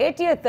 80th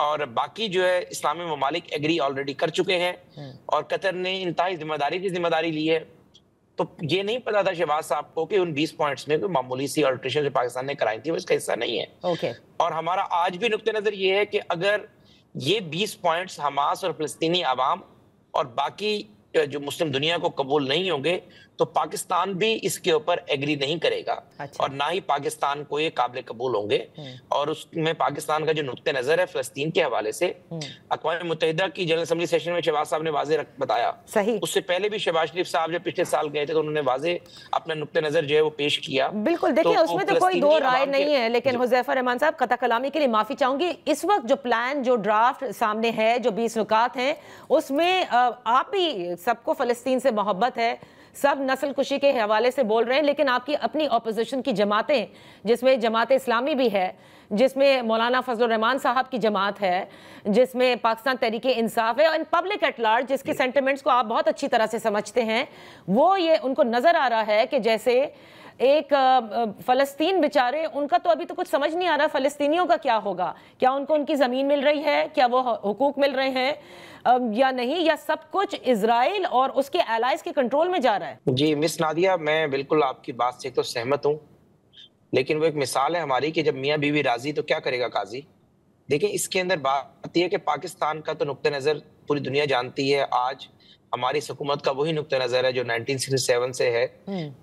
اور باقی جو ہے اسلامی ممالک ایگری آلریڈی کر چکے ہیں اور قطر نے انتہائی ذمہ داری لی ہے. تو یہ نہیں پتا تھا شہباز صاحب کو کہ ان 20 پوائنٹس میں کوئی معمولی سی آلٹریشن جو پاکستان نے کرائی تھی وہ اس کا حصہ نہیں ہے. اور ہمارا آج بھی نقطہ نظر یہ ہے کہ اگر یہ 20 پوائنٹس حماس اور فلسطینی عوام اور باقی جو مسلم دنیا کو قبول نہیں ہوں گے تو پاکستان بھی اس کے اوپر ایگری نہیں کرے گا اور نہ ہی پاکستان کو یہ قابل قبول ہوں گے. اور اس میں پاکستان کا جو نقطہ نظر ہے فلسطین کے حوالے سے اقوام متحدہ کی جنرل اسمبلی سیشن میں شہباز صاحب نے واضح بتایا. اس سے پہلے بھی شہباز شریف صاحب جب پچھلے سال گئے تھے تو انہوں نے واضح اپنا نقطہ نظر جو ہے وہ پیش کیا. بالکل, دیکھیں اس میں تو کوئی دو رائے نہیں ہے, لیکن حذیفہ رحمان صاحب قطع کلامی کے لیے معافی چاہوں گی. اس وقت جو پلان, جو ڈرافٹ سامنے ہے, جو 20 نکات ہیں, اس میں آپ بھی سب کو فلسطین سے محبت ہے, سب نسل کشی کے حوالے سے بول رہے ہیں, لیکن آپ کی اپنی اپوزیشن کی جماعتیں, جس میں جماعت اسلامی بھی ہے, جس میں مولانا فضل الرحمان صاحب کی جماعت ہے, جس میں پاکستان تحریک انصاف ہے, اور پبلک ایٹ لارج جس کے سینٹیمنٹس کو آپ بہت اچھی طرح سے سمجھتے ہیں, وہ یہ ان کو نظر آ رہا ہے کہ جیسے ایک فلسطین بیچارے, ان کا تو ابھی تو کچھ سمجھ نہیں آ رہا فلسطینیوں کا کیا ہوگا, کیا ان کو ان کی زمین مل رہی ہے, کیا وہ حقوق مل رہے ہیں یا نہیں, یا سب کچھ اسرائیل اور اس کے الائز کے کنٹرول میں جا رہا ہے. جی مس نادیہ, میں بالکل آپ کی بات سے تو سہمت ہوں, لیکن وہ ایک مثال ہے ہماری کہ جب میاں بیوی راضی تو کیا کرے گا قاضی. دیکھیں اس کے اندر بات یہ ہے کہ پاکستان کا تو نقطہ نظر پوری دنیا جانتی ہے. آج ہماری حکومت کا وہی نقطہ نظر ہے جو 1967 سے ہے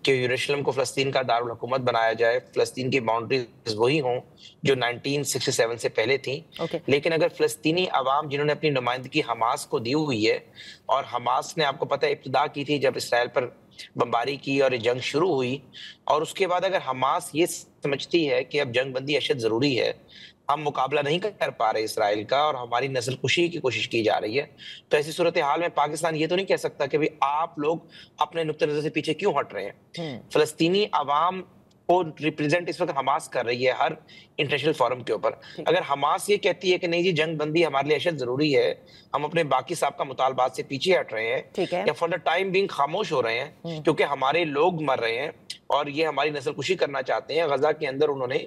کہ یروشلم کو فلسطین کا دارالحکومت بنایا جائے, فلسطین کی باؤنڈریز وہی ہوں جو 1967 سے پہلے تھیں. لیکن اگر فلسطینی عوام جنہوں نے اپنی نمائندگی حماس کو دی ہوئی ہے, اور حماس نے آپ کو پتہ ابتدا کی تھی جب اسرائیل پر بمباری کی اور یہ جنگ شروع ہوئی, اور اس کے بعد اگر حماس یہ سمجھتی ہے کہ اب جنگ بندی اشد ضروری ہے, ہم مقابلہ نہیں کر پا رہے اسرائیل کا اور ہماری نسل کشی کی کوشش کی جا رہی ہے, تو ایسی صورتحال میں پاکستان یہ تو نہیں کہہ سکتا کہ آپ لوگ اپنے نقطہ نظر سے پیچھے کیوں ہٹ رہے ہیں. فلسطینی عوام کو ریپریزنٹ اس وقت حماس کر رہی ہے ہر انٹرنیشنل فورم کے اوپر. اگر حماس یہ کہتی ہے کہ نہیں جی جنگ بندی ہمارے لیے اشد ضروری ہے, ہم اپنے باقی سابقہ مطالبات سے پیچھے ہٹ رہے ہیں یا فار دا ٹائم بینگ خاموش ہو رہے ہیں کیونکہ ہمارے لوگ مر رہے ہیں اور یہ ہماری نسل کشی کرنا چاہتے ہیں. غزہ کے اندر انہوں نے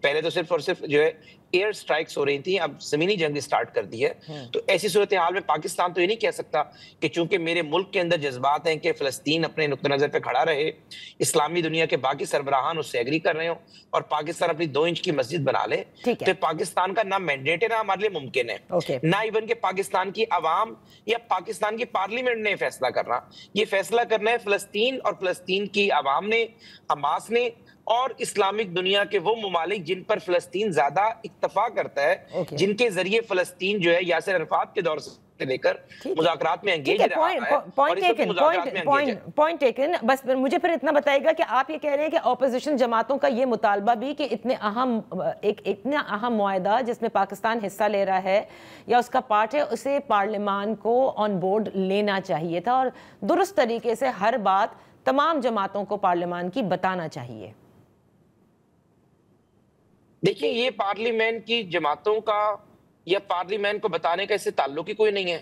پہلے تو صرف اور صرف جو ہے ایئر سٹرائکس ہو رہی تھیں, اب زمینی جنگ سٹارٹ کر دی ہے. تو ایسی صورتحال میں پاکستان تو یہ نہیں کہہ سکتا کہ چونکہ میرے ملک کے اندر جذبات ہیں کہ فلسطین اپنے نقطہ نظر پہ کھڑا رہے, اسلامی دنیا کے باقی سربراہان اس سے ایگری کر رہے ہوں اور پاکستان اپنی 2 انچ کی مسجد بنا لے, تو پاکستان کا نہ مینڈیٹ ہے نہ ہمارے لیے ممکن ہے, نہ ایون کہ پاکستان کی عوام یا پاکستان کی پارلیمنٹ نے فیصلہ کرنا. یہ فیصلہ کرنا ہے فلسطین اور فلسطین کی عوام نے, حماس نے, اور اسلامک دنیا کے وہ ممالک جن پر فلسطین زیادہ اکتفا کرتا ہے, جن کے ذریعے فلسطین جو ہے یاسر عرفات کے دور سے لے کر مذاکرات میں انگیج رہا ہے. Point taken. بس مجھے پھر اتنا بتائے گا کہ آپ یہ کہہ رہے ہیں کہ اپوزیشن جماعتوں کا یہ مطالبہ بھی کہ اتنا اہم معاہدہ جس میں پاکستان حصہ لے رہا ہے یا اس کا پارٹ ہے, اسے پارلیمان کو آن بورڈ لینا چاہیے تھا اور درست طریقے سے ہر بات تمام جماعتوں کو پارلیمان کی بتانا چاہیے. دیکھیں یہ پارلیمنٹ کی جماعتوں کا یا پارلیمنٹ کو بتانے کا اس سے تعلق ہی کوئی نہیں ہے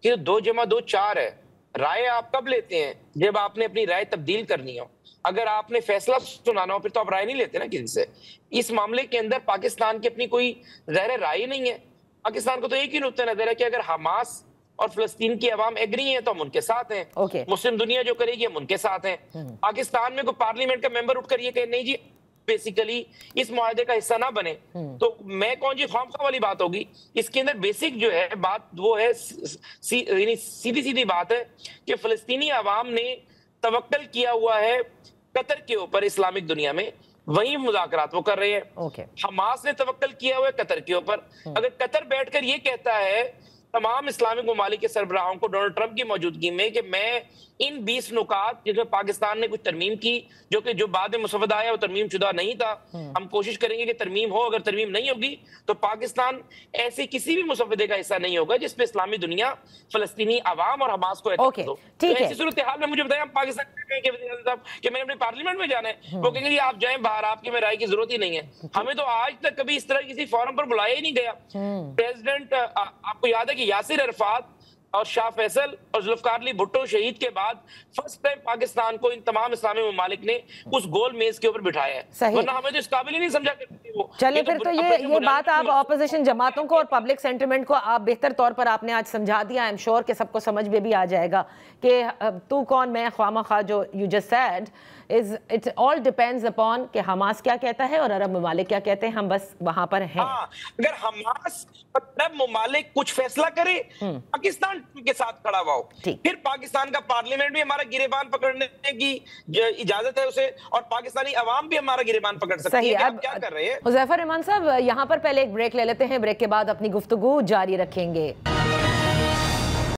کہ 2 + 2 4 ہے. رائے آپ کب لیتے ہیں؟ جب آپ نے اپنی رائے تبدیل کرنی ہو. اگر آپ نے فیصلہ سنانا ہو پھر تو آپ رائے نہیں لیتے نا کسی سے. اس معاملے کے اندر پاکستان کی اپنی کوئی ظاہر رائے نہیں ہے. پاکستان کو تو ایک ہی نقطہ نظر ہے کہ اگر حماس اور فلسطین کی عوام ایگری ہیں تو ہم ان کے ساتھ ہیں, مسلم دنیا جو کرے گی ہم ان کے ساتھ ہیں. پاکستان میں کوئی پارلیمنٹ کا ممبر اٹھ کر یہ کہ نہیں جی بیسیکلی اس معاہدے کا حصہ نہ بنے تو میں کون جی خامخواہ والی بات ہوگی. اس کے اندر بیسک جو ہے بات وہ ہے, سیدھی بات ہے کہ فلسطینی عوام نے توکل کیا ہوا ہے قطر کے اوپر اسلامک دنیا میں, وہی مذاکرات وہ کر رہے ہیں. حماس نے توکل کیا ہوا ہے قطر کے اوپر. اگر قطر بیٹھ کر یہ کہتا ہے تمام اسلامک ممالک کے سربراہوں کو ڈونلڈ ٹرمپ کی موجودگی میں کہ میں ان 20 نکات جس میں پاکستان نے کچھ ترمیم کی جو بعد میں مسودہ آیا وہ ترمیم شدہ نہیں تھا, ہم کوشش کریں گے کہ ترمیم ہو, اگر ترمیم نہیں ہوگی تو پاکستان ایسے کسی بھی مسودے کا حصہ نہیں ہوگا جس پہ اسلامی دنیا فلسطینی عوام اور حماس کو اعتراض ہو. ایسی صورتحال میں مجھے بتائیں پاکستان کہ میں نے اپنے پارلیمنٹ میں جانا ہے, وہ کہیں گے آپ جائیں باہر, آپ کی میں رائے کی ضرورت ہی نہیں ہے. ہمیں تو آج تک کبھی اس طرح کسی فورم پر بلایا ہی نہیں گیا. پریزیڈنٹ آپ کو یاد ہے کہ یاسر عرفات اور شاہ فیصل اور ذوالفقار علی بھٹو شہید کے بعد فرسٹ ٹائم پاکستان کو ان تمام اسلامی ممالک نے اس گول میز کے اوپر بٹھایا ہے، ورنہ ہمیں تو اس قابل ہی نہیں سمجھا کرتے وہ۔ چلیں پھر تو یہ بات آپ اپوزیشن جماعتوں کو اور پبلک سینٹیمنٹ کو آپ بہتر طور پر آپ نے آج سمجھا دیا، آئی ایم شور کہ سب کو سمجھ میں بھی آ جائے گا کہ تو کون میں خواہ مخواہ جو you just said it all depends upon کہ حماس کیا کہتا ہے اور عرب ممالک کیا کہتے ہیں، ہم بس وہاں پر ہیں۔ اگر حماس اور عرب ممالک کچھ فیصلہ کرے، پاکستان کے ساتھ کھڑا ہوا ہو، پھر پاکستان کا پارلیمنٹ بھی ہمارا گریبان پکڑنے کی اجازت ہے اسے، اور پاکستانی عوام بھی ہمارا گریبان پکڑ سکتی ہے۔ آپ کیا کر رہے ہیں؟ حذیفہ رحمان صاحب، یہاں پر پہلے ایک بریک لے لیتے ہیں، بریک کے بعد اپنی گفتگو جاری رکھیں گے۔